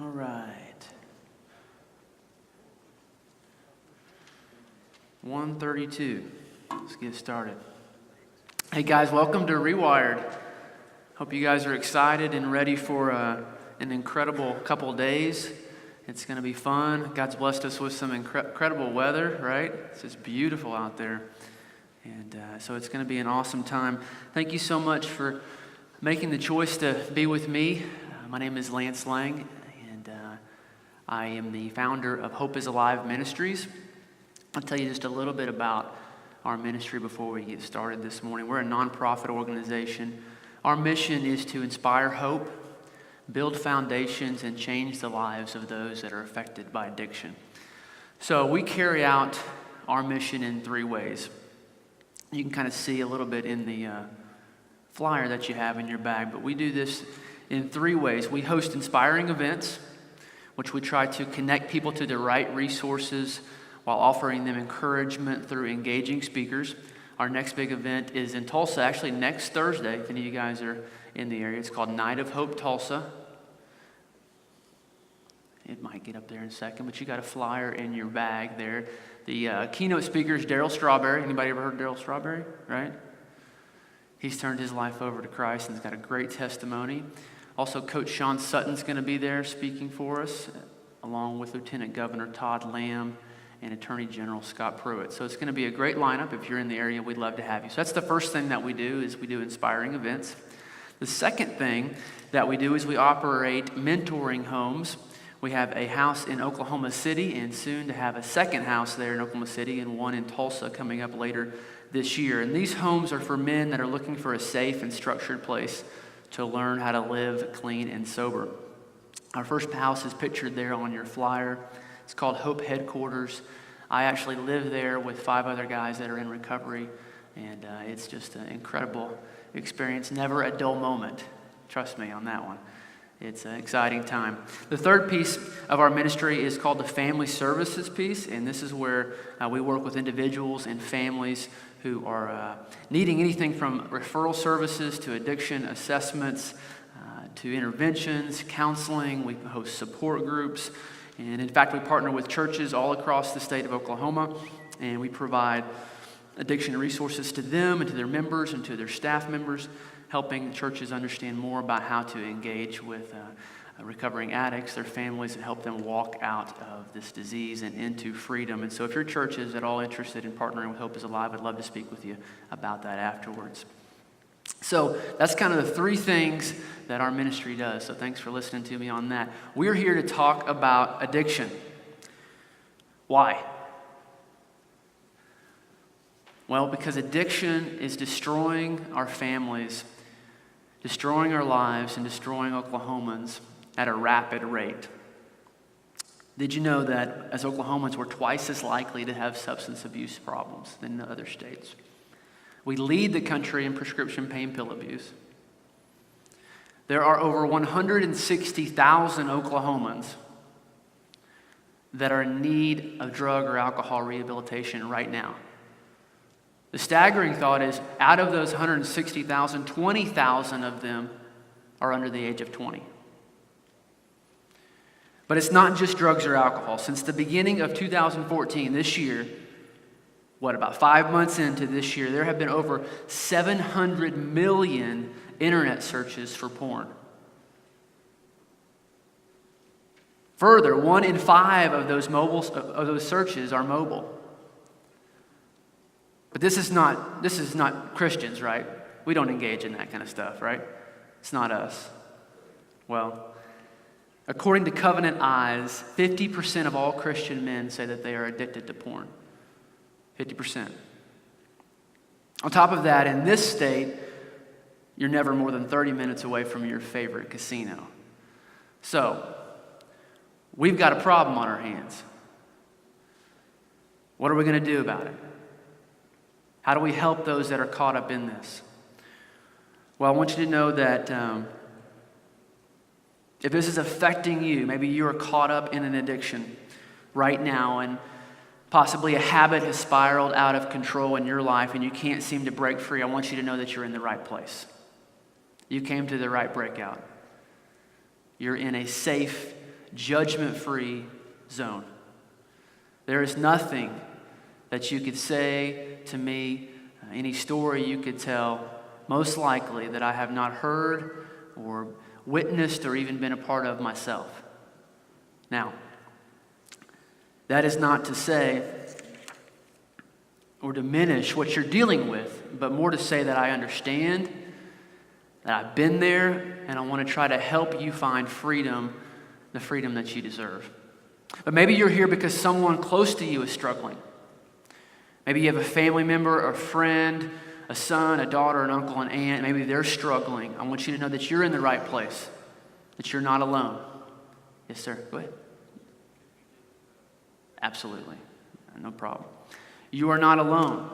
All right. 1:32. Let's get started. Hey guys, welcome to Rewired. Hope you guys are excited and ready for an incredible couple of days. It's going to be fun. God's blessed us with some incredible weather, right? It's just beautiful out there. And so it's going to be an awesome time. Thank you so much for making the choice to be with me. My name is Lance Lang, and I am the founder of Hope is Alive Ministries. I'll tell you just a little bit about our ministry before we get started this morning. We're a nonprofit organization. Our mission is to inspire hope, build foundations, and change the lives of those that are affected by addiction. So we carry out our mission in three ways. You can kind of see a little bit in the flyer that you have in your bag, but we do this in three ways. We host inspiring events, which we try to connect people to the right resources while offering them encouragement through engaging speakers. Our next big event is in Tulsa, actually next Thursday, if any of you guys are in the area. It's called Night of Hope Tulsa. It might get up there in a second, but you got a flyer in your bag there. The keynote speaker is Daryl Strawberry. Anybody ever heard of Daryl Strawberry, right? He's turned his life over to Christ and has got a great testimony. Also, Coach Sean Sutton's going to be there speaking for us, along with Lieutenant Governor Todd Lamb and Attorney General Scott Pruitt. So it's going to be a great lineup. If you're in the area, we'd love to have you. So that's the first thing that we do, is we do inspiring events. The second thing that we do is we operate mentoring homes. We have a house in Oklahoma City, and soon to have a second house there in Oklahoma City and one in Tulsa coming up later this year. And these homes are for men that are looking for a safe and structured place to learn how to live clean and sober. Our first house is pictured there on your flyer. It's called Hope Headquarters. I actually live there with 5 other guys that are in recovery, and it's just an incredible experience. Never a dull moment. Trust me on that one. It's an exciting time. The third piece of our ministry is called the Family Services piece, and this is where we work with individuals and families who are needing anything from referral services to addiction assessments to interventions, counseling. We host support groups, and in fact, we partner with churches all across the state of Oklahoma, and we provide addiction resources to them and to their members and to their staff members, helping churches understand more about how to engage with recovering addicts, their families, and help them walk out of this disease and into freedom. And so if your church is at all interested in partnering with Hope is Alive, I'd love to speak with you about that afterwards. So that's kind of the three things that our ministry does. So thanks for listening to me on that. We're here to talk about addiction. Why? Well, because addiction is destroying our families, destroying our lives, and destroying Oklahomans at a rapid rate. Did you know that as Oklahomans, we're twice as likely to have substance abuse problems than the other states? We lead the country in prescription pain pill abuse. There are over 160,000 Oklahomans that are in need of drug or alcohol rehabilitation right now. The staggering thought is, out of those 160,000, 20,000 of them are under the age of 20. But it's not just drugs or alcohol. Since the beginning of 2014, this year, about 5 months into this year, there have been over 700 million internet searches for porn. Further, 1 in 5 of those searches are mobile. But this is not Christians, right? We don't engage in that kind of stuff, right? It's not us. Well, according to Covenant Eyes, 50% of all Christian men say that they are addicted to porn. 50%. On top of that, in this state, you're never more than 30 minutes away from your favorite casino. So, we've got a problem on our hands. What are we going to do about it? How do we help those that are caught up in this? Well, I want you to know that if this is affecting you, maybe you are caught up in an addiction right now, and possibly a habit has spiraled out of control in your life and you can't seem to break free, I want you to know that you're in the right place. You came to the right breakout. You're in a safe judgment-free zone. There is nothing that you could say to me, any story you could tell, most likely that I have not heard or witnessed or even been a part of myself. Now, that is not to say or diminish what you're dealing with, but more to say that I understand, that I've been there, and I want to try to help you find freedom, the freedom that you deserve. But maybe you're here because someone close to you is struggling. Maybe you have a family member, a friend, a son, a daughter, an uncle, an aunt. Maybe they're struggling. I want you to know that you're in the right place, that you're not alone. Yes, sir. Go ahead. Absolutely. No problem. You are not alone.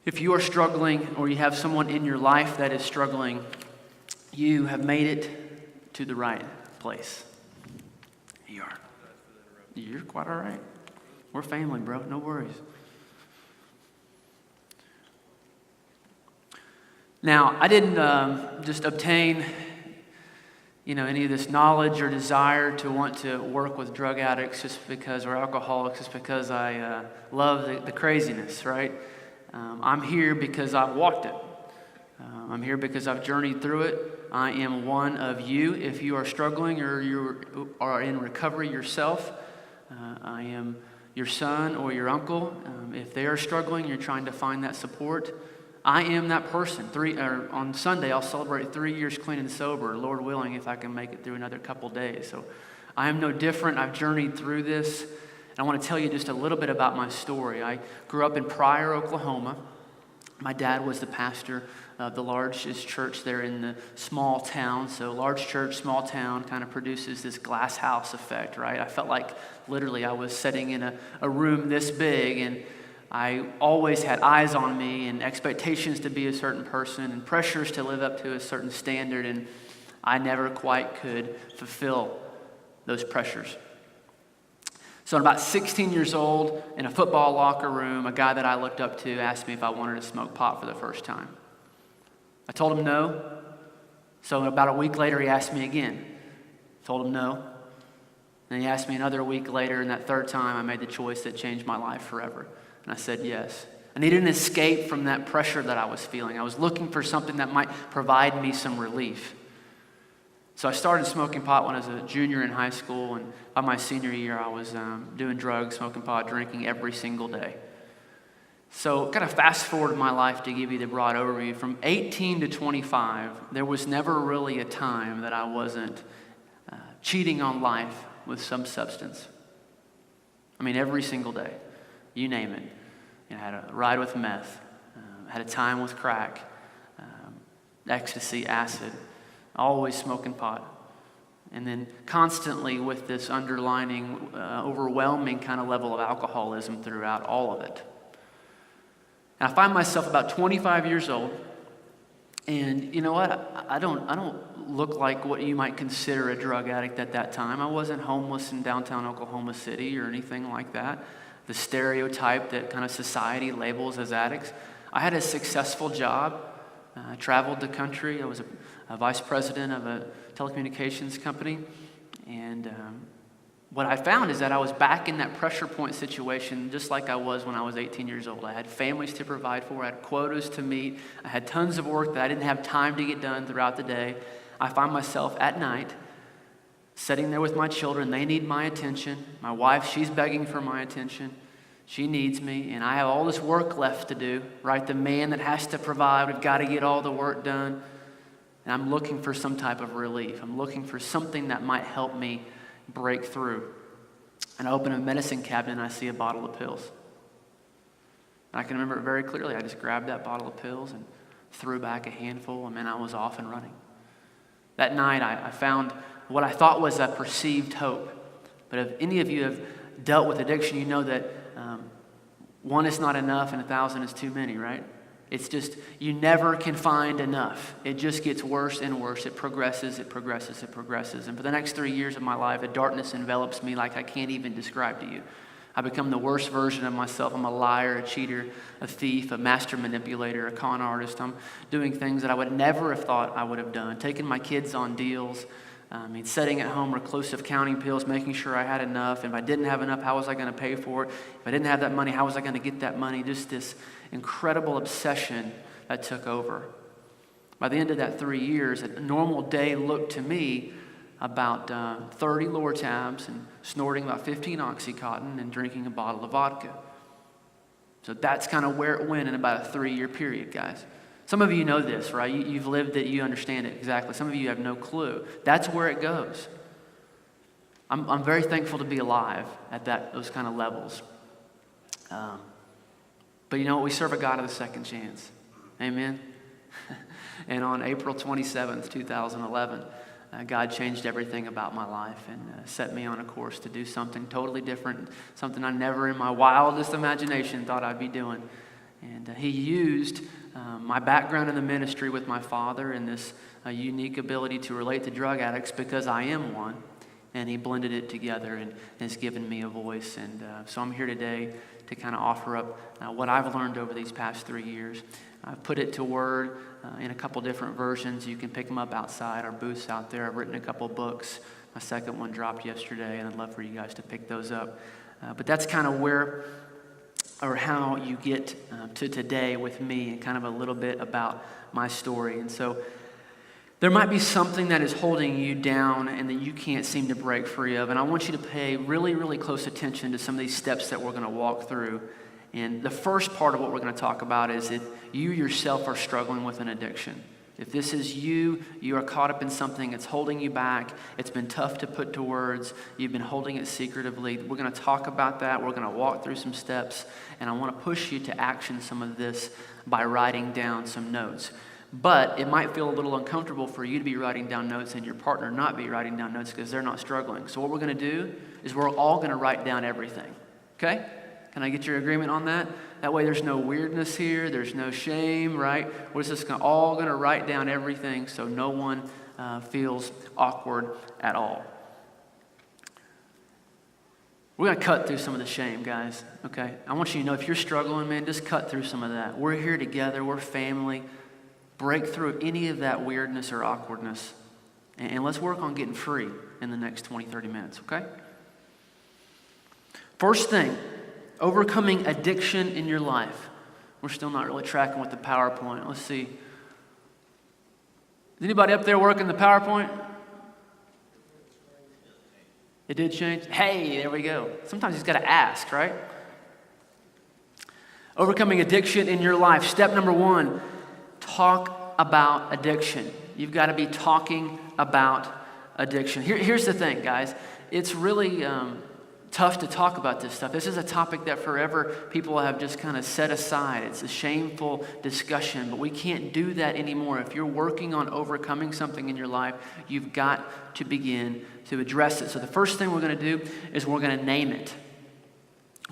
If you are struggling or you have someone in your life that is struggling, you have made it to the right place. You are. You're quite all right. We're family, bro. No worries. Now, I didn't just obtain, any of this knowledge or desire to want to work with drug addicts just because, or alcoholics, just because I love the craziness, right? I'm here because I've walked it. I'm here because I've journeyed through it. I am one of you. If you are struggling or you are in recovery yourself, I am your son or your uncle. If they are struggling, you're trying to find that support. I am that person. On Sunday, I'll celebrate 3 years clean and sober, Lord willing, if I can make it through another couple days. So I am no different. I've journeyed through this. And I want to tell you just a little bit about my story. I grew up in Pryor, Oklahoma. My dad was the pastor of the largest church there in the small town. So large church, small town kind of produces this glass house effect, right? I felt like literally I was sitting in a room this big, and I always had eyes on me and expectations to be a certain person and pressures to live up to a certain standard, and I never quite could fulfill those pressures. So at about 16 years old, in a football locker room, a guy that I looked up to asked me if I wanted to smoke pot for the first time. I told him no. So about a week later, he asked me again. Told him no. And he asked me another week later, and that third time, I made the choice that changed my life forever. And I said yes. I needed an escape from that pressure that I was feeling. I was looking for something that might provide me some relief. So I started smoking pot when I was a junior in high school, and by my senior year, I was doing drugs, smoking pot, drinking every single day. So kind of fast forward my life to give you the broad overview. From 18 to 25, there was never really a time that I wasn't cheating on life with some substance. I mean, every single day. You name it. I had a ride with meth, had a time with crack, ecstasy, acid, always smoking pot. And then constantly with this underlining, overwhelming kind of level of alcoholism throughout all of it. And I find myself about 25 years old, and you know what? I don't look like what you might consider a drug addict at that time. I wasn't homeless in downtown Oklahoma City or anything like that. The stereotype that kind of society labels as addicts. I had a successful job. I traveled the country. I was a vice president of a telecommunications company. And what I found is that I was back in that pressure point situation just like I was when I was 18 years old. I had families to provide for. I had quotas to meet. I had tons of work that I didn't have time to get done throughout the day. I find myself at night sitting there with my children. They need my attention. My wife, she's begging for my attention. She needs me, and I have all this work left to do, right? The man that has to provide, we've got to get all the work done. And I'm looking for some type of relief. I'm looking for something that might help me break through. And I open a medicine cabinet, and I see a bottle of pills. And I can remember it very clearly. I just grabbed that bottle of pills and threw back a handful, and then I was off and running. That night, I found what I thought was a perceived hope. But if any of you have dealt with addiction, you know that one is not enough and 1,000 is too many, right? It's just, you never can find enough. It just gets worse and worse. It progresses, it progresses, it progresses. And for the next 3 years of my life, a darkness envelops me like I can't even describe to you. I become the worst version of myself. I'm a liar, a cheater, a thief, a master manipulator, a con artist. I'm doing things that I would never have thought I would have done. Taking my kids on deals, Sitting at home, reclusive, counting pills, making sure I had enough. And if I didn't have enough, how was I going to pay for it? If I didn't have that money, how was I going to get that money? Just this incredible obsession that took over. By the end of that 3 years, a normal day looked to me about 30 Lortabs and snorting about 15 Oxycontin and drinking a bottle of vodka. So that's kind of where it went in about a 3-year period, guys. Some of you know this, right? You've lived it, you understand it exactly. Some of you have no clue. That's where it goes. I'm very thankful to be alive at those kind of levels. But you know what? We serve a God of the second chance. Amen? And on April 27th, 2011, God changed everything about my life and set me on a course to do something totally different, something I never in my wildest imagination thought I'd be doing. And he used my background in the ministry with my father and this unique ability to relate to drug addicts because I am one. And he blended it together and has given me a voice. And so I'm here today to kind of offer up what I've learned over these past 3 years. I've put it to word in a couple different versions. You can pick them up outside our booths out there. I've written a couple books. My second one dropped yesterday, and I'd love for you guys to pick those up. But that's kind of where or how you get to today with me and kind of a little bit about my story. And so there might be something that is holding you down and that you can't seem to break free of. And I want you to pay really, really close attention to some of these steps that we're going to walk through. And the first part of what we're going to talk about is if you yourself are struggling with an addiction. If this is you, you are caught up in something that's holding you back. It's been tough to put to words. You've been holding it secretively. We're going to talk about that. We're going to walk through some steps. And I want to push you to action some of this by writing down some notes. But it might feel a little uncomfortable for you to be writing down notes and your partner not be writing down notes because they're not struggling. So what we're going to do is we're all going to write down everything. Okay? Can I get your agreement on that? That way there's no weirdness here. There's no shame, right? We're just all going to write down everything so no one feels awkward at all. We're going to cut through some of the shame, guys. Okay? I want you to know if you're struggling, man, just cut through some of that. We're here together. We're family. Break through any of that weirdness or awkwardness. And let's work on getting free in the next 20, 30 minutes, okay? First thing, overcoming addiction in your life. We're still not really tracking with the PowerPoint. Let's see. Is anybody up there working the PowerPoint? It did change? Hey, there we go. Sometimes you just got to ask, right? Overcoming addiction in your life. Step number 1. Talk about addiction. You've got to be talking about addiction. Here's the thing, guys. It's really tough to talk about this stuff. This is a topic that forever people have just kind of set aside. It's a shameful discussion, but we can't do that anymore. If you're working on overcoming something in your life, you've got to begin to address it. So the first thing we're going to do is we're going to name it.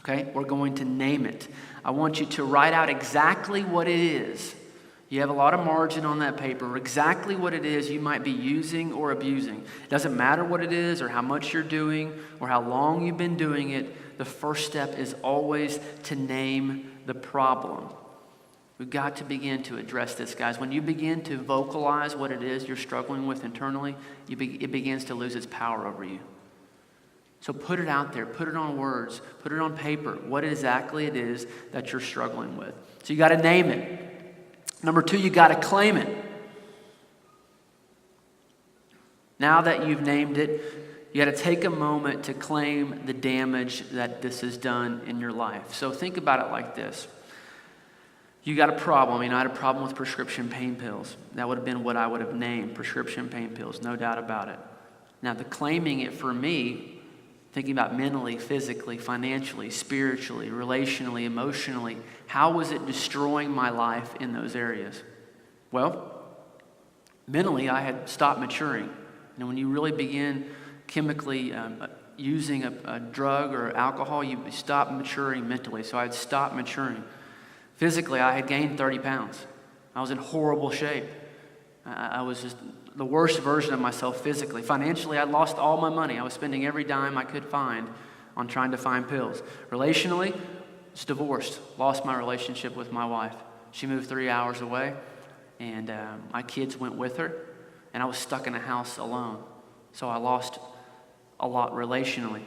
Okay? We're going to name it. I want you to write out exactly what it is. You have a lot of margin on that paper, exactly what it is you might be using or abusing. It doesn't matter what it is or how much you're doing or how long you've been doing it. The first step is always to name the problem. We've got to begin to address this, guys. When you begin to vocalize what it is you're struggling with internally, it begins to lose its power over you. So put it out there, put it on words, put it on paper, what exactly it is that you're struggling with. So you got to name it. Number 2, you got to claim it. Now that you've named it, you got to take a moment to claim the damage that this has done in your life. So think about it like this. You got a problem. I had a problem with prescription pain pills. That would have been what I would have named, prescription pain pills, no doubt about it. Now, the claiming it for me, thinking about mentally, physically, financially, spiritually, relationally, emotionally, how was it destroying my life in those areas? Well, mentally, I had stopped maturing. When you really begin chemically using a drug or alcohol, you stop maturing mentally. So I had stopped maturing. Physically, I had gained 30 pounds. I was in horrible shape. I was just the worst version of myself physically. Financially, I lost all my money. I was spending every dime I could find on trying to find pills. Relationally, I was divorced. Lost my relationship with my wife. She moved 3 hours away, and my kids went with her, and I was stuck in a house alone. So I lost a lot relationally.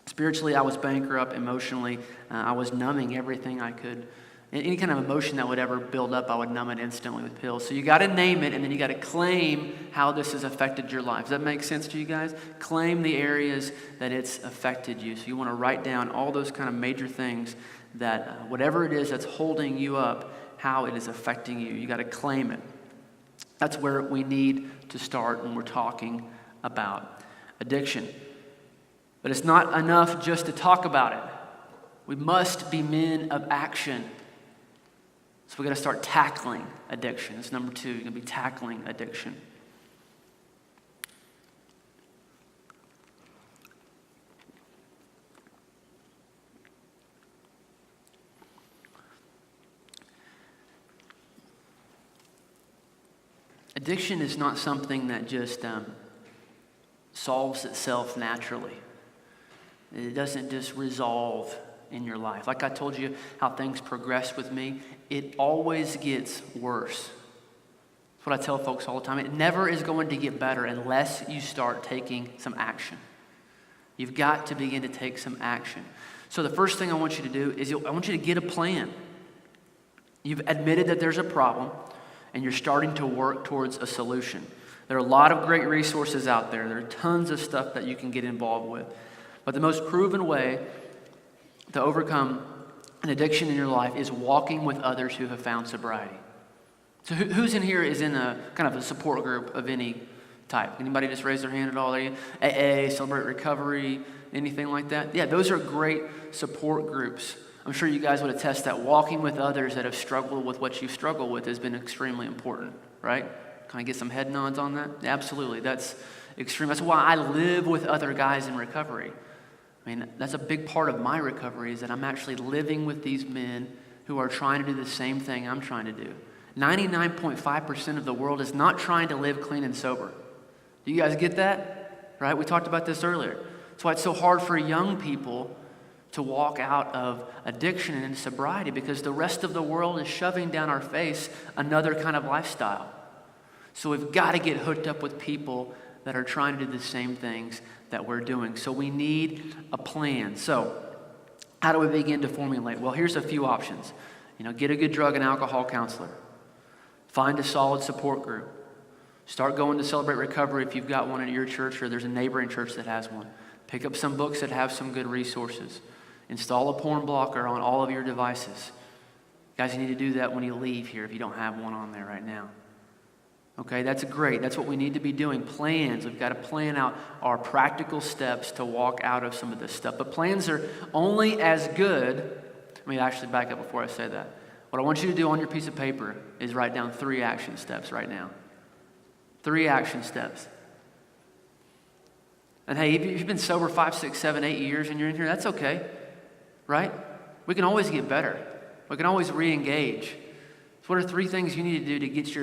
Spiritually, I was bankrupt. Emotionally, I was numbing everything I could. Any kind of emotion that would ever build up, I would numb it instantly with pills. So you got to name it, and then you got to claim how this has affected your life. Does that make sense to you guys? Claim the areas that it's affected you. So you want to write down all those kind of major things that whatever it is that's holding you up, how it is affecting you. You got to claim it. That's where we need to start when we're talking about addiction. But it's not enough just to talk about it. We must be men of action. So we got to start tackling addiction. That's number 2. You're going to be tackling addiction. Addiction is not something that just solves itself naturally. It doesn't just resolve in your life. Like I told you how things progress with me, it always gets worse. That's what I tell folks all the time. It never is going to get better unless you start taking some action. You've got to begin to take some action. So the first thing I want you to do is I want you to get a plan. You've admitted that there's a problem, and you're starting to work towards a solution. There are a lot of great resources out there. There are tons of stuff that you can get involved with. But the most proven way to overcome an addiction in your life is walking with others who have found sobriety. So who's in here is in a kind of a support group of any type? Anybody just raise their hand at all? AA, Celebrate Recovery, anything like that? Yeah, those are great support groups. I'm sure you guys would attest that walking with others that have struggled with what you struggle with has been extremely important, right? Can I get some head nods on that? Absolutely, that's extreme. That's why I live with other guys in recovery. I mean, that's a big part of my recovery is that I'm actually living with these men who are trying to do the same thing I'm trying to do. 99.5% of the world is not trying to live clean and sober. Do you guys get that? Right? We talked about this earlier. That's why it's so hard for young people to walk out of addiction and into sobriety, because the rest of the world is shoving down our face another kind of lifestyle. So we've got to get hooked up with people that are trying to do the same things that we're doing. So we need a plan. So how do we begin to formulate? Well, here's a few options. Get a good drug and alcohol counselor. Find a solid support group. Start going to Celebrate Recovery if you've got one at your church or there's a neighboring church that has one. Pick up some books that have some good resources. Install a porn blocker on all of your devices. Guys, you need to do that when you leave here if you don't have one on there right now. Okay, that's great. That's what we need to be doing. Plans. We've got to plan out our practical steps to walk out of some of this stuff. But plans are only as good. Let me actually back up before I say that. What I want you to do on your piece of paper is write down 3 action steps right now. 3 action steps. And hey, if you've been sober 5, 6, 7, 8 years and you're in here, that's okay, right? We can always get better. We can always re-engage. So what are 3 things you need to do to get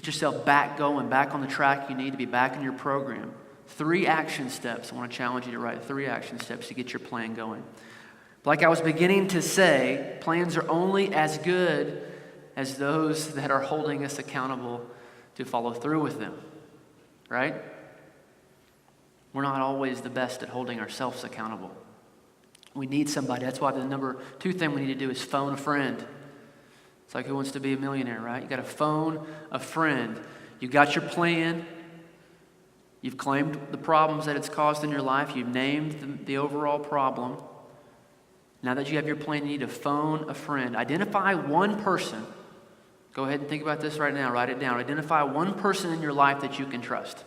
yourself back going, back on the track you need to be, back in your program? 3 action steps. I want to challenge you to write 3 action steps to get your plan going. Like I was beginning to say, plans are only as good as those that are holding us accountable to follow through with them, right? We're not always the best at holding ourselves accountable. We need somebody. That's why the number 2 thing we need to do is phone a friend. It's like Who Wants to Be a Millionaire, right? You got to phone a friend. You've got your plan. You've claimed the problems that it's caused in your life. You've named the overall problem. Now that you have your plan, you need to phone a friend. Identify one person. Go ahead and think about this right now. Write it down. Identify one person in your life that you can trust.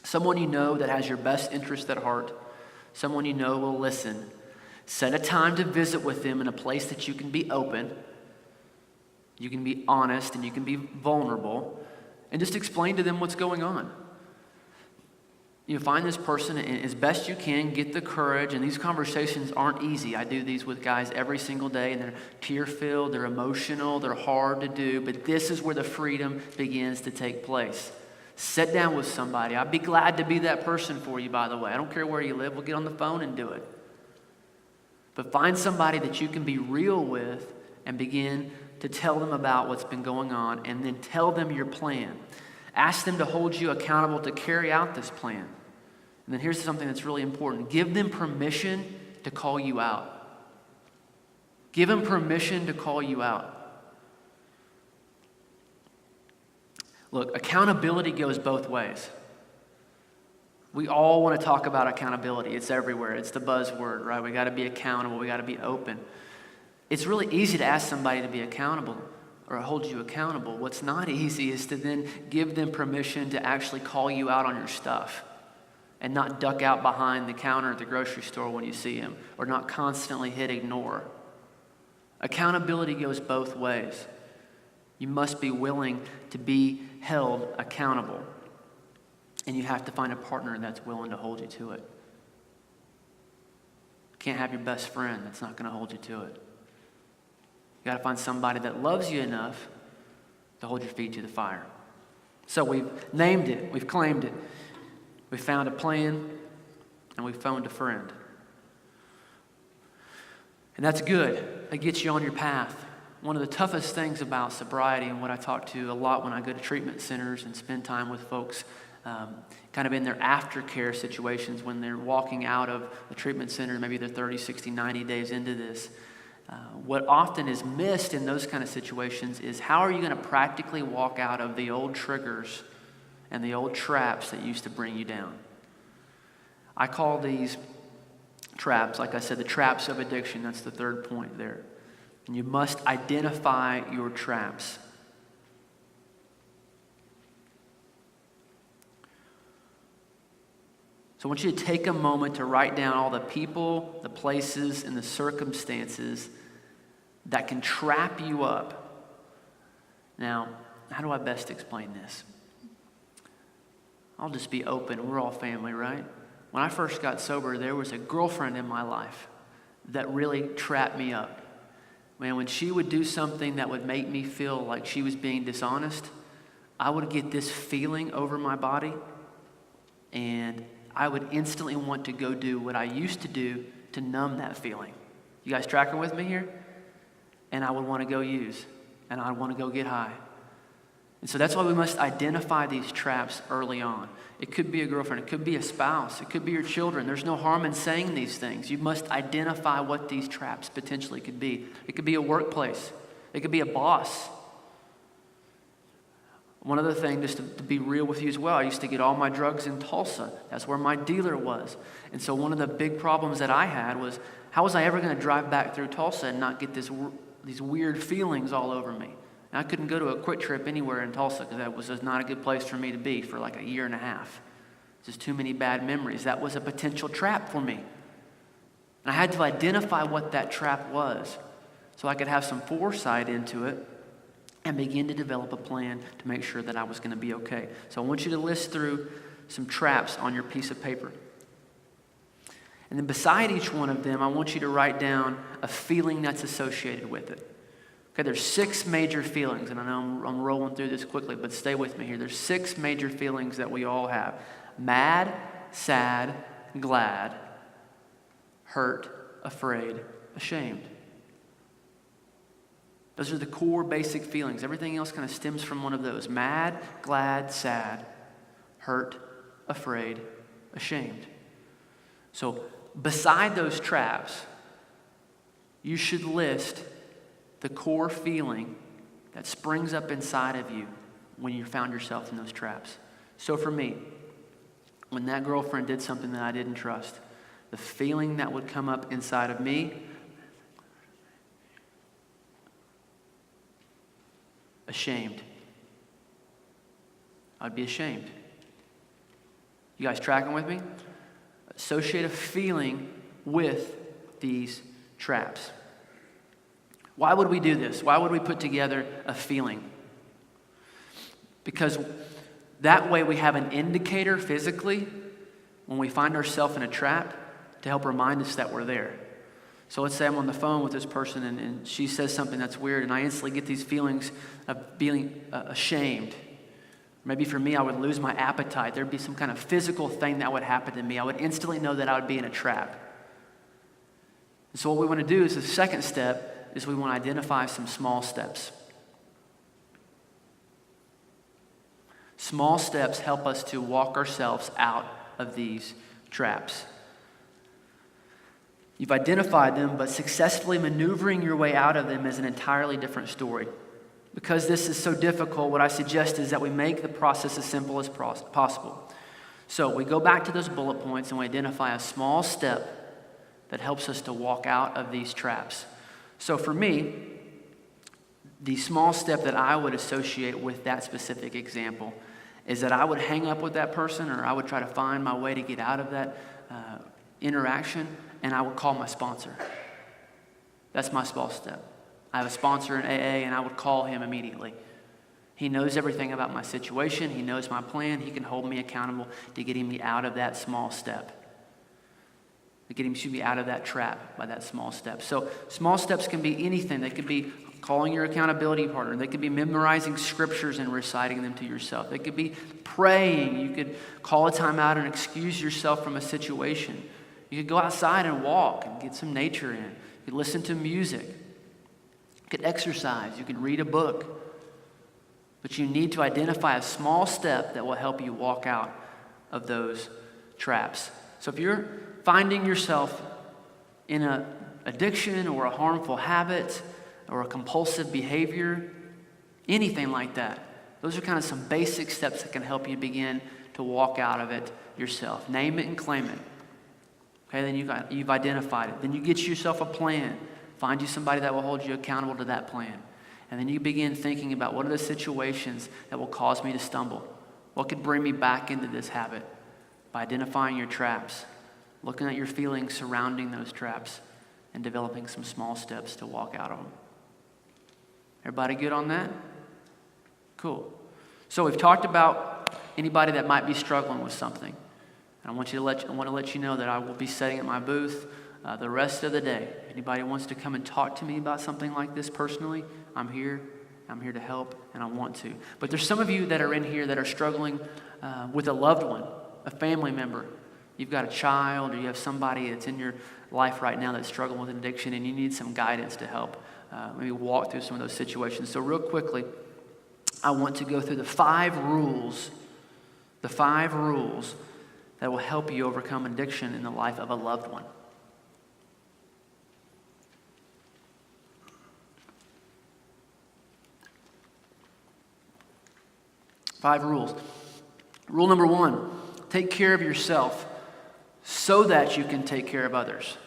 Someone you know that has your best interest at heart. Someone you know will listen. Set a time to visit with them in a place that you can be open. You can be honest and you can be vulnerable. And just explain to them what's going on. Find this person and as best you can, get the courage. And these conversations aren't easy. I do these with guys every single day, and they're tear-filled, they're emotional, they're hard to do. But this is where the freedom begins to take place. Sit down with somebody. I'd be glad to be that person for you, by the way. I don't care where you live. We'll get on the phone and do it. But find somebody that you can be real with and begin to tell them about what's been going on, and then tell them your plan. Ask them to hold you accountable to carry out this plan. And then here's something that's really important. Give them permission to call you out. Give them permission to call you out. Look, accountability goes both ways. We all want to talk about accountability. It's everywhere. It's the buzzword, right? We got to be accountable. We got to be open. It's really easy to ask somebody to be accountable or hold you accountable. What's not easy is to then give them permission to actually call you out on your stuff and not duck out behind the counter at the grocery store when you see them, or not constantly hit ignore. Accountability goes both ways. You must be willing to be held accountable. And you have to find a partner that's willing to hold you to it. You can't have your best friend that's not going to hold you to it. You got to find somebody that loves you enough to hold your feet to the fire. So we've named it. We've claimed it. We found a plan, and we found a friend. And that's good. That gets you on your path. One of the toughest things about sobriety, and what I talk to a lot when I go to treatment centers and spend time with folks kind of in their aftercare situations when they're walking out of the treatment center, maybe they're 30, 60, 90 days into this. What often is missed in those kind of situations is how are you going to practically walk out of the old triggers and the old traps that used to bring you down? I call these traps, like I said, the traps of addiction. That's the third point there. And you must identify your traps. So I want you to take a moment to write down all the people, the places, and the circumstances that can trap you up. Now, how do I best explain this? I'll just be open. We're all family, right? When I first got sober, there was a girlfriend in my life that really trapped me up. Man, when she would do something that would make me feel like she was being dishonest, I would get this feeling over my body, and I would instantly want to go do what I used to do to numb that feeling. You guys tracking with me here? And I would want to go use, and I'd want to go get high. And so that's why we must identify these traps early on. It could be a girlfriend. It could be a spouse. It could be your children. There's no harm in saying these things. You must identify what these traps potentially could be. It could be a workplace. It could be a boss. One other thing, just to be real with you as well, I used to get all my drugs in Tulsa. That's where my dealer was. And so one of the big problems that I had was, how was I ever going to drive back through Tulsa and not get these weird feelings all over me? And I couldn't go to a quick trip anywhere in Tulsa because that was just not a good place for me to be for like a year and a half. Just too many bad memories. That was a potential trap for me. And I had to identify what that trap was so I could have some foresight into it and begin to develop a plan to make sure that I was going to be okay. So I want you to list through some traps on your piece of paper. And then beside each one of them, I want you to write down a feeling that's associated with it. Okay, there's 6 major feelings, and I know I'm rolling through this quickly, but stay with me here. There's 6 major feelings that we all have. Mad, sad, glad, hurt, afraid, ashamed. Those are the core basic feelings. Everything else kind of stems from one of those. Mad, glad, sad, hurt, afraid, ashamed. So beside those traps, you should list the core feeling that springs up inside of you when you found yourself in those traps. So for me, when that girlfriend did something that I didn't trust, the feeling that would come up inside of me, ashamed. I'd be ashamed. You guys tracking with me? Associate a feeling with these traps. Why would we do this? Why would we put together a feeling? Because that way we have an indicator physically when we find ourselves in a trap to help remind us that we're there. So let's say I'm on the phone with this person and she says something that's weird and I instantly get these feelings of feeling ashamed. Maybe for me, I would lose my appetite. There'd be some kind of physical thing that would happen to me. I would instantly know that I would be in a trap. And so what we want to do is the second step is we want to identify some small steps. Small steps help us to walk ourselves out of these traps. You've identified them, but successfully maneuvering your way out of them is an entirely different story. Because this is so difficult, what I suggest is that we make the process as simple as possible. So we go back to those bullet points and we identify a small step that helps us to walk out of these traps. So for me, the small step that I would associate with that specific example is that I would hang up with that person, or I would try to find my way to get out of that interaction, and I would call my sponsor. That's my small step. I have a sponsor in AA, and I would call him immediately. He knows everything about my situation. He knows my plan. He can hold me accountable to getting me out of that small step. To getting me out of that trap by that small step. So small steps can be anything. They could be calling your accountability partner. They could be memorizing scriptures and reciting them to yourself. They could be praying. You could call a time out and excuse yourself from a situation. You could go outside and walk and get some nature in. You could listen to music. You could exercise. You could read a book. But you need to identify a small step that will help you walk out of those traps. So if you're finding yourself in an addiction or a harmful habit or a compulsive behavior, anything like that, those are kind of some basic steps that can help you begin to walk out of it yourself. Name it and claim it. Okay, then you've identified it. Then you get yourself a plan. Find you somebody that will hold you accountable to that plan. And then you begin thinking about, what are the situations that will cause me to stumble? What could bring me back into this habit? By identifying your traps, looking at your feelings surrounding those traps, and developing some small steps to walk out of them. Everybody good on that? Cool. So we've talked about anybody that might be struggling with something. And I want to let you know that I will be sitting at my booth the rest of the day. If anybody wants to come and talk to me about something like this personally, I'm here. I'm here to help, and I want to. But there's some of you that are in here that are struggling with a loved one, a family member. You've got a child, or you have somebody that's in your life right now that's struggling with addiction, and you need some guidance to help maybe walk through some of those situations. So real quickly, I want to go through the 5 rules that will help you overcome addiction in the life of a loved one. 5 rules. Rule number 1, take care of yourself so that you can take care of others.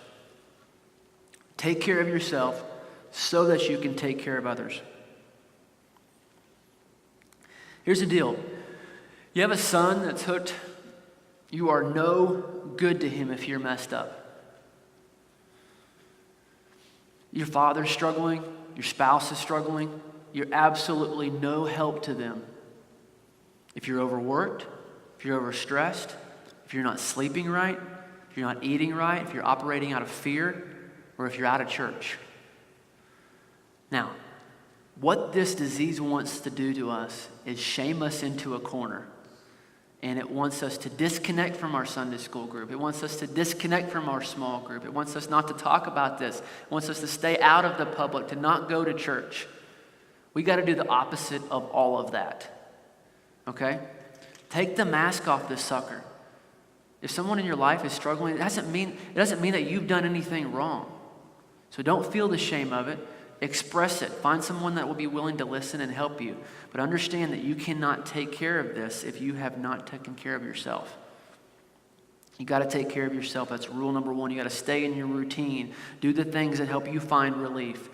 Take care of yourself so that you can take care of others. Here's the deal. You have a son that's hooked. You are no good to him if you're messed up. Your father's struggling. Your spouse is struggling. You're absolutely no help to them. If you're overworked, if you're overstressed, if you're not sleeping right, if you're not eating right, if you're operating out of fear, or if you're out of church. Now, what this disease wants to do to us is shame us into a corner. And it wants us to disconnect from our Sunday school group. It wants us to disconnect from our small group. It wants us not to talk about this. It wants us to stay out of the public, to not go to church. We got to do the opposite of all of that. Okay? Take the mask off this sucker. If someone in your life is struggling, it doesn't mean that you've done anything wrong. So don't feel the shame of it. Express it. Find someone that will be willing to listen and help you. But understand that you cannot take care of this if you have not taken care of yourself. You got to take care of yourself. That's rule number 1. You got to stay in your routine. Do the things that help you find relief.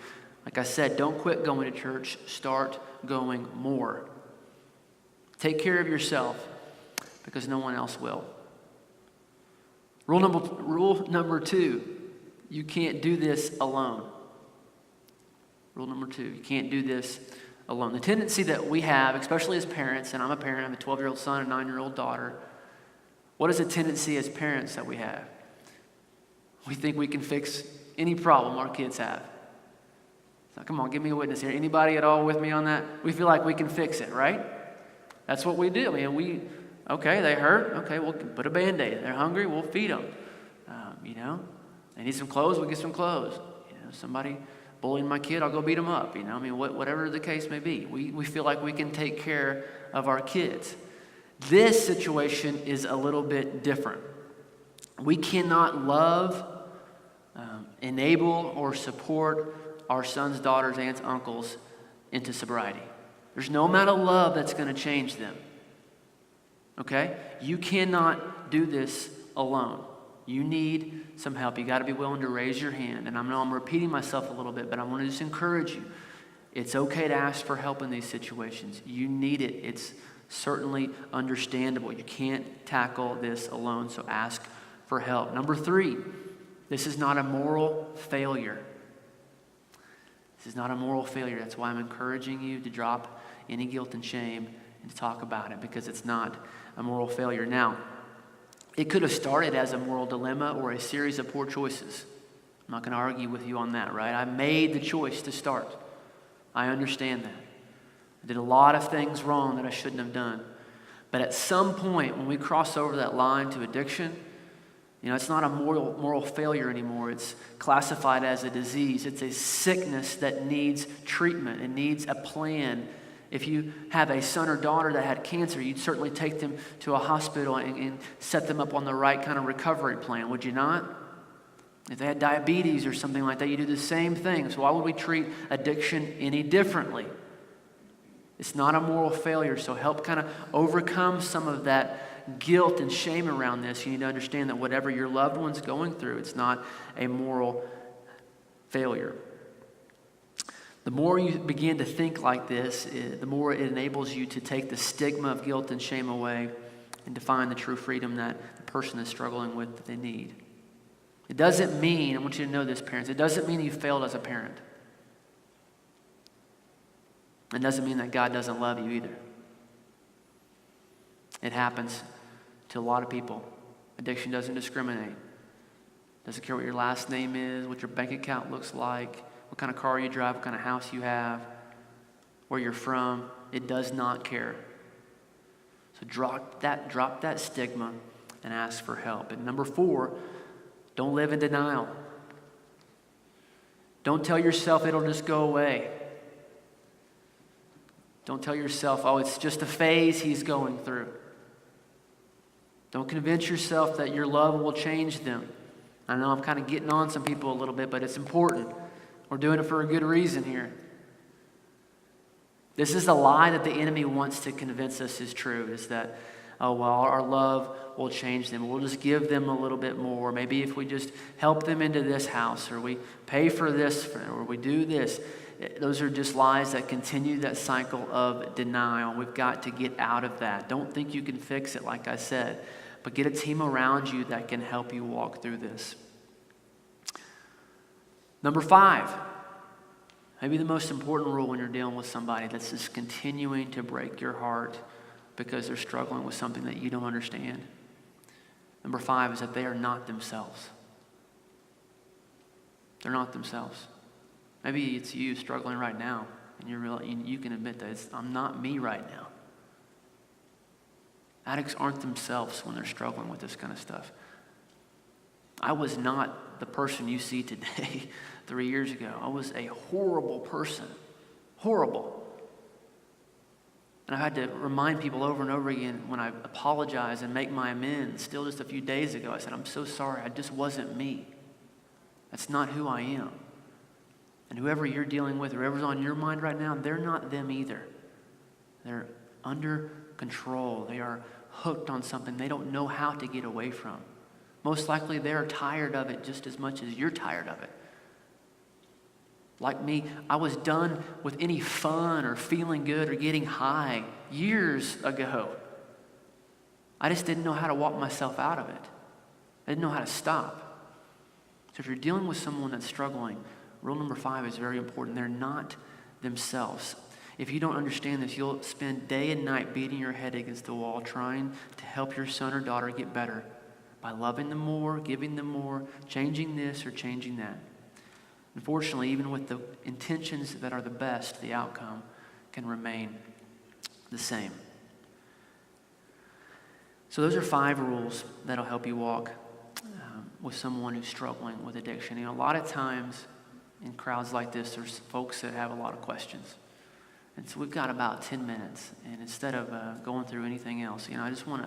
Like I said, don't quit going to church. Start going more. Take care of yourself because no one else will. Rule number 2, you can't do this alone. Rule number 2, you can't do this alone. The tendency that we have, especially as parents, and I'm a parent, I have a 12-year-old son, a 9-year-old daughter. What is a tendency as parents that we have? We think we can fix any problem our kids have. So come on, give me a witness here. Anybody at all with me on that? We feel like we can fix it, right? That's what we do. I mean, okay, they hurt. Okay, we'll put a Band-Aid. They're hungry, we'll feed them. They need some clothes, we'll get some clothes. Somebody bullying my kid, I'll go beat them up. Whatever the case may be. We feel like we can take care of our kids. This situation is a little bit different. We cannot love, enable, or support our sons, daughters, aunts, uncles into sobriety. There's no amount of love that's going to change them. Okay? You cannot do this alone. You need some help. You got to be willing to raise your hand. And I know I'm repeating myself a little bit, but I want to just encourage you. It's okay to ask for help in these situations. You need it. It's certainly understandable. You can't tackle this alone, so ask for help. Number 3, this is not a moral failure. This is not a moral failure. That's why I'm encouraging you to drop any guilt and shame and to talk about it, because it's not a moral failure. Now, it could have started as a moral dilemma or a series of poor choices. I'm not going to argue with you on that, right? I made the choice to start. I understand that. I did a lot of things wrong that I shouldn't have done. But at some point, when we cross over that line to addiction, it's not a moral failure anymore. It's classified as a disease. It's a sickness that needs treatment. It needs a plan. If you have a son or daughter that had cancer, you'd certainly take them to a hospital and set them up on the right kind of recovery plan, would you not? If they had diabetes or something like that, you do the same thing. So why would we treat addiction any differently? It's not a moral failure, so help kind of overcome some of that guilt and shame around this. You need to understand that whatever your loved one's going through, it's not a moral failure. The more you begin to think like this, the more it enables you to take the stigma of guilt and shame away and to find the true freedom that the person is struggling with that they need. It doesn't mean, I want you to know this, parents, it doesn't mean you failed as a parent. It doesn't mean that God doesn't love you either. It happens to a lot of people. Addiction doesn't discriminate. Doesn't care what your last name is, what your bank account looks like, what kind of car you drive, what kind of house you have, where you're from. It does not care. So drop that stigma and ask for help. And number 4, don't live in denial. Don't tell yourself it'll just go away. Don't tell yourself, oh, it's just a phase he's going through. Don't convince yourself that your love will change them. I know I'm kind of getting on some people a little bit, but it's important. We're doing it for a good reason here. This is the lie that the enemy wants to convince us is true, is that, oh, well, our love will change them. We'll just give them a little bit more. Maybe if we just help them into this house, or we pay for this, or we do this. Those are just lies that continue that cycle of denial. We've got to get out of that. Don't think you can fix it, like I said, but get a team around you that can help you walk through this. Number 5, maybe the most important rule when you're dealing with somebody that's just continuing to break your heart because they're struggling with something that you don't understand. Number 5 is that they are not themselves. They're not themselves. Maybe it's you struggling right now, and you can admit that I'm not me right now. Addicts aren't themselves when they're struggling with this kind of stuff. I was not the person you see today 3 years ago. I was a horrible person. Horrible. And I had to remind people over and over again when I apologize and make my amends. Still just a few days ago, I said, I'm so sorry. I just wasn't me. That's not who I am. And whoever you're dealing with, whoever's on your mind right now, they're not them either. They're under control. They are hooked on something they don't know how to get away from. Most likely they're tired of it just as much as you're tired of it. Like me, I was done with any fun or feeling good or getting high years ago. I just didn't know how to walk myself out of it. I didn't know how to stop. So if you're dealing with someone that's struggling, rule number 5 is very important. They're not themselves. If you don't understand this, you'll spend day and night beating your head against the wall trying to help your son or daughter get better by loving them more, giving them more, changing this or changing that. Unfortunately, even with the intentions that are the best, the outcome can remain the same. So those are 5 rules that'll help you walk with someone who's struggling with addiction. A lot of times in crowds like this, there's folks that have a lot of questions. And so we've got about 10 minutes. And instead of going through anything else, I just want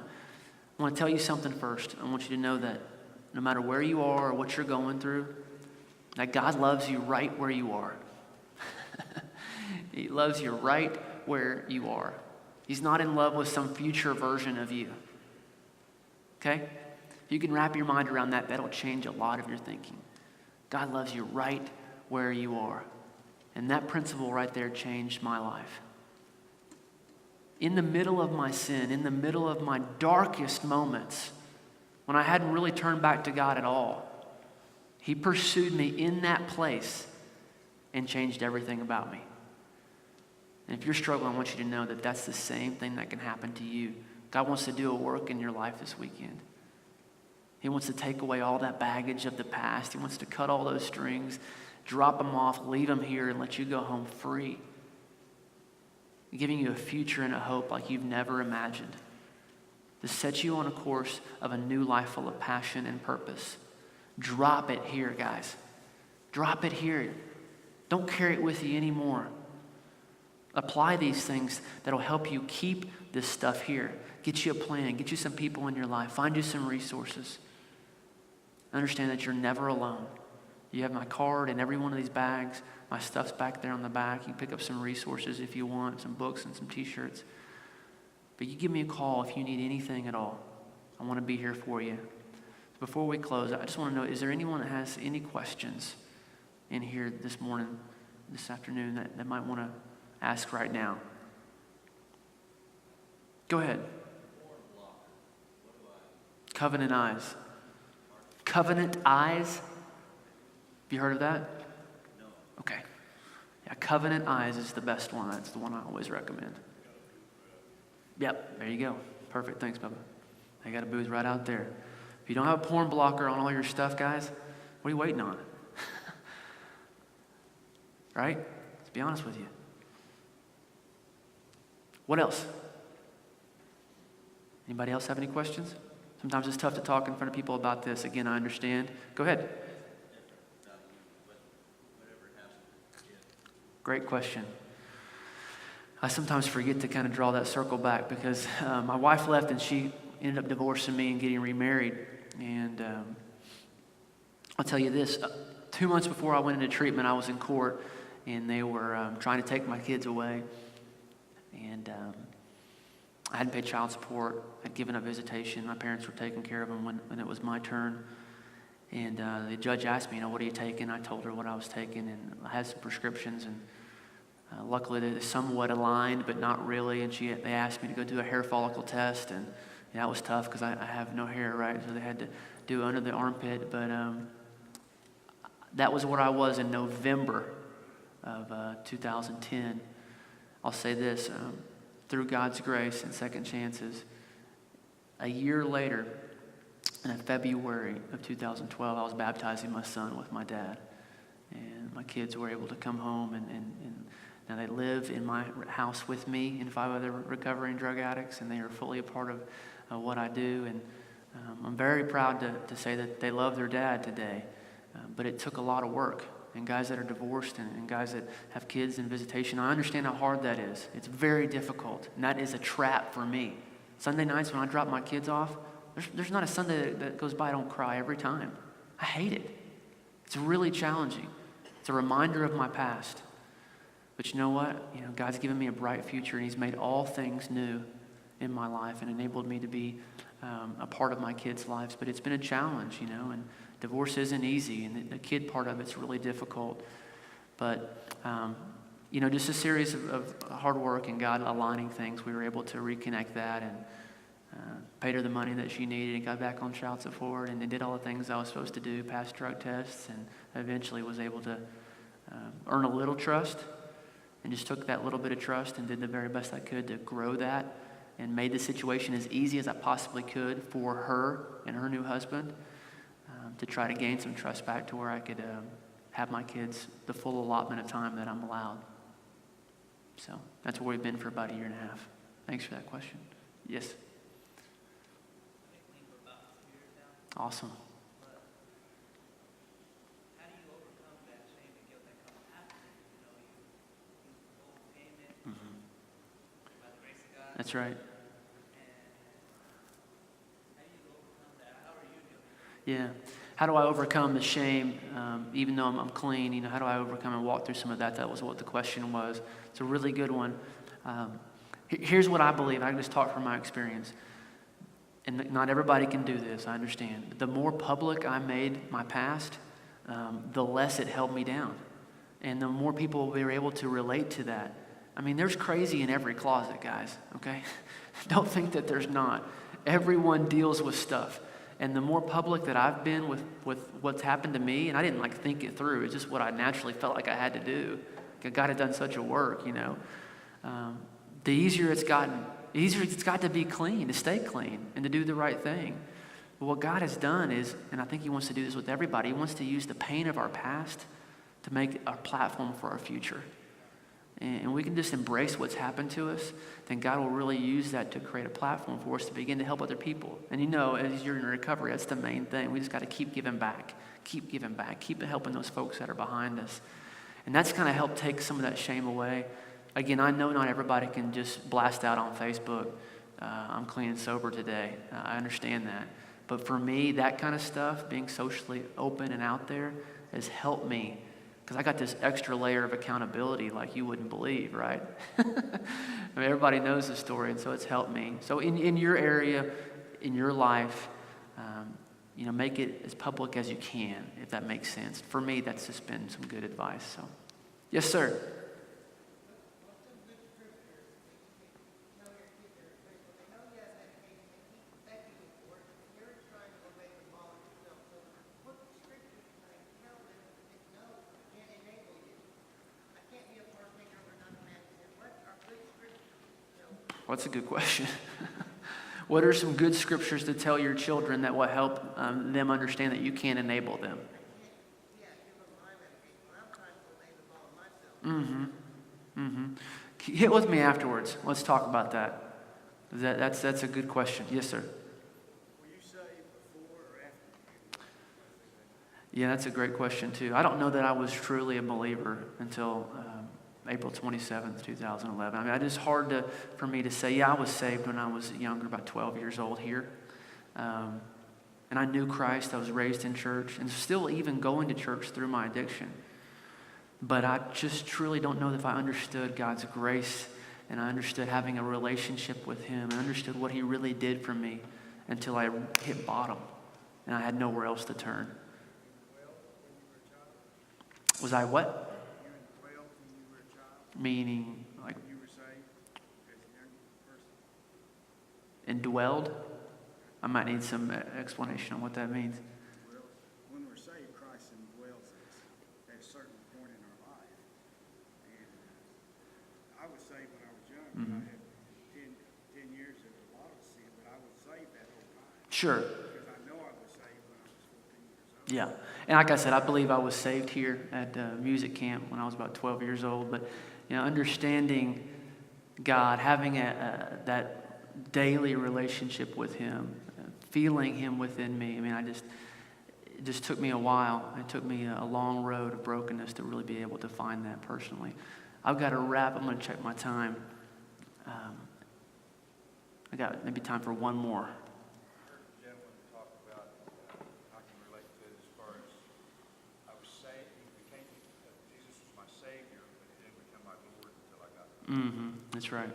to tell you something first. I want you to know that no matter where you are or what you're going through, that God loves you right where you are. He loves you right where you are. He's not in love with some future version of you. Okay? If you can wrap your mind around that, that'll change a lot of your thinking. God loves you right where you are. And that principle right there changed my life. In the middle of my sin, in the middle of my darkest moments, when I hadn't really turned back to God at all, He pursued me in that place and changed everything about me. And if you're struggling, I want you to know that that's the same thing that can happen to you. God wants to do a work in your life this weekend. He wants to take away all that baggage of the past. He wants to cut all those strings, drop them off, leave them here, and let you go home free. Giving you a future and a hope like you've never imagined. To set you on a course of a new life full of passion and purpose. Drop it here, guys. Drop it here. Don't carry it with you anymore. Apply these things that'll help you keep this stuff here. Get you a plan. Get you some people in your life. Find you some resources. Understand that you're never alone. You have my card in every one of these bags. My stuff's back there on the back. You can pick up some resources if you want, some books and some t-shirts. But you give me a call if you need anything at all. I want to be here for you. Before we close, I just want to know, is there anyone that has any questions in here this morning, this afternoon, that might want to ask right now? Go ahead. Covenant eyes. Covenant eyes? Have you heard of that? No. Okay. Yeah, covenant eyes is the best one. That's the one I always recommend. Yep, there you go. Perfect. Thanks, Bubba. I got a booth right out there. If you don't have a porn blocker on all your stuff, guys, what are you waiting on? Right? Let's be honest with you. What else? Anybody else have any questions? Sometimes it's tough to talk in front of people about this. Again, I understand. Go ahead. Great question. I sometimes forget to kind of draw that circle back because my wife left and she ended up divorcing me and getting remarried. And I'll tell you this, 2 months before I went into treatment, I was in court and they were trying to take my kids away. And I hadn't paid child support. I'd given up visitation. My parents were taking care of them when it was my turn. And the judge asked me, what are you taking? I told her what I was taking, and I had some prescriptions. And luckily, they're somewhat aligned, but not really. And they asked me to go do a hair follicle test, and that was tough because I have no hair, right? So they had to do under the armpit. But that was where I was in November of 2010. I'll say this, through God's grace and second chances, a year later, in February of 2012, I was baptizing my son with my dad. And my kids were able to come home, and now they live in my house with me and 5 other recovering drug addicts, and they are fully a part of what I do. And I'm very proud to say that they love their dad today. But it took a lot of work. And guys that are divorced and guys that have kids in visitation, I understand how hard that is. It's very difficult, and that is a trap for me. Sunday nights when I drop my kids off, there's not a Sunday that goes by I don't cry every time. I hate it. It's really challenging. It's a reminder of my past. But you know what? God's given me a bright future, and He's made all things new in my life and enabled me to be a part of my kids' lives. But it's been a challenge, and divorce isn't easy, and the kid part of it's really difficult. But, just a series of hard work and God aligning things, we were able to reconnect that and paid her the money that she needed and got back on child support and did all the things I was supposed to do, passed drug tests, and eventually was able to earn a little trust and just took that little bit of trust and did the very best I could to grow that and made the situation as easy as I possibly could for her and her new husband to try to gain some trust back to where I could have my kids the full allotment of time that I'm allowed. So that's where we've been for about 1.5 years. Thanks for that question. Yes? Awesome. How do you overcome that shame and guilt that comes after you overcame it? That's right. Yeah. How do I overcome the shame, even though I'm clean? How do I overcome and walk through some of that? That was what the question was. It's a really good one. Here's what I believe. I can just talk from my experience. And not everybody can do this, I understand. The more public I made my past, the less it held me down. And the more people were able to relate to that. I mean, there's crazy in every closet, guys, okay? Don't think that there's not. Everyone deals with stuff. And the more public that I've been with what's happened to me, and I didn't think it through, it's just what I naturally felt like I had to do. God had done such a work, the easier it's gotten. The easier it's got to be clean, to stay clean, and to do the right thing. But what God has done is, and I think he wants to do this with everybody, he wants to use the pain of our past to make a platform for our future. And we can just embrace what's happened to us, then God will really use that to create a platform for us to begin to help other people. And as you're in recovery, that's the main thing. We just got to keep giving back, keep helping those folks that are behind us. And that's going to help take some of that shame away. Again, I know not everybody can just blast out on Facebook, I'm clean and sober today. I understand that. But for me, that kind of stuff, being socially open and out there, has helped me. Because I got this extra layer of accountability like you wouldn't believe, right? I mean, everybody knows the story, and so it's helped me. So in your area, in your life, make it as public as you can, if that makes sense. For me, that's just been some good advice. So, yes, sir. Well, that's a good question. What are some good scriptures to tell your children that will help them understand that you can't enable them? Hit with me afterwards. Let's talk about that. That's a good question. Yes, sir. Were you saved before or after? Yeah, that's a great question too. I don't know that I was truly a believer until April 27th, 2011. I mean, it's hard for me to say, yeah, I was saved when I was younger, about 12 years old here. And I knew Christ. I was raised in church and still even going to church through my addiction. But I just truly don't know if I understood God's grace and I understood having a relationship with him and understood what he really did for me until I hit bottom and I had nowhere else to turn. Was I what? Meaning, like, You were saved as a young person? indwelled? I might need some explanation on what that means. Well, when we're saved, Christ indwells us at a certain point in our life. And I was saved when I was young. Mm-hmm. I had 10 years of a lot of sin, but I was saved that whole time. Sure. Because I know I was saved when I was 14 years old. Yeah. And like I said, I believe I was saved here at music camp when I was about 12 years old. But, understanding God, having that daily relationship with him, feeling him within me. I mean, it just took me a while. It took me a long road of brokenness to really be able to find that personally. I've got to wrap. I'm going to check my time. I got maybe time for one more. That's right.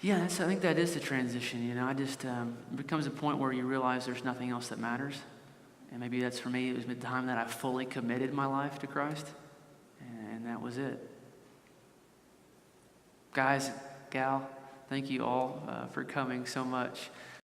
Yeah, I think that is the transition. It becomes a point where you realize there's nothing else that matters. And maybe that's for me. It was the time that I fully committed my life to Christ. And that was it. Guys, gal, thank you all for coming so much.